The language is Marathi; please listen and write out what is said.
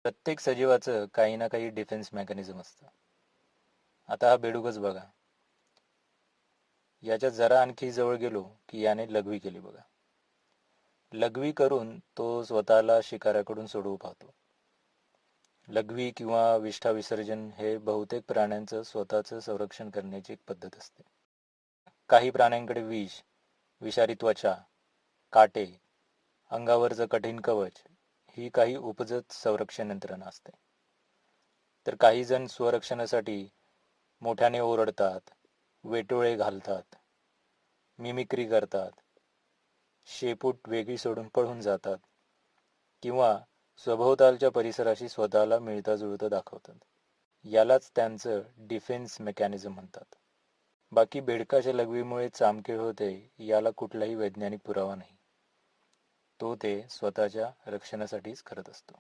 प्रत्येक सजीवाचं काही ना काही डिफेन्स मेकॅनिझम असतं. आता हा बेडूकच बघा. याच्या जरा आणखी जवळ गेलो की याने लघवी केली बघा. लघवी करून तो स्वतःला शिकाऱ्याकडून सोडवू पाहतो. लघवी किंवा विष्ठा विसर्जन हे बहुतेक प्राण्यांचं स्वतःचं संरक्षण करण्याची एक पद्धत असते. काही प्राण्यांकडे विष, विषारी त्वचा, काटे, अंगावरचं कठीण कवच ही काही उपजत संरक्षण यंत्रणा असते. तर काही जण स्वरक्षणासाठी मोठ्याने ओरडतात, वेटोळे घालतात, मिमिक्री करतात, शेपूट वेगळी सोडून पळून जातात किंवा सभोवतालच्या परिसराशी स्वतःला मिळता जुळतं दाखवतात. यालाच त्यांचं डिफेन्स मेकॅनिझम म्हणतात. बाकी बेडकाच्या लघवीमुळे चामखीळ होते याला कुठलाही वैज्ञानिक पुरावा नाही. तो ते स्वतःच्या रक्षणासाठीच करत असतो.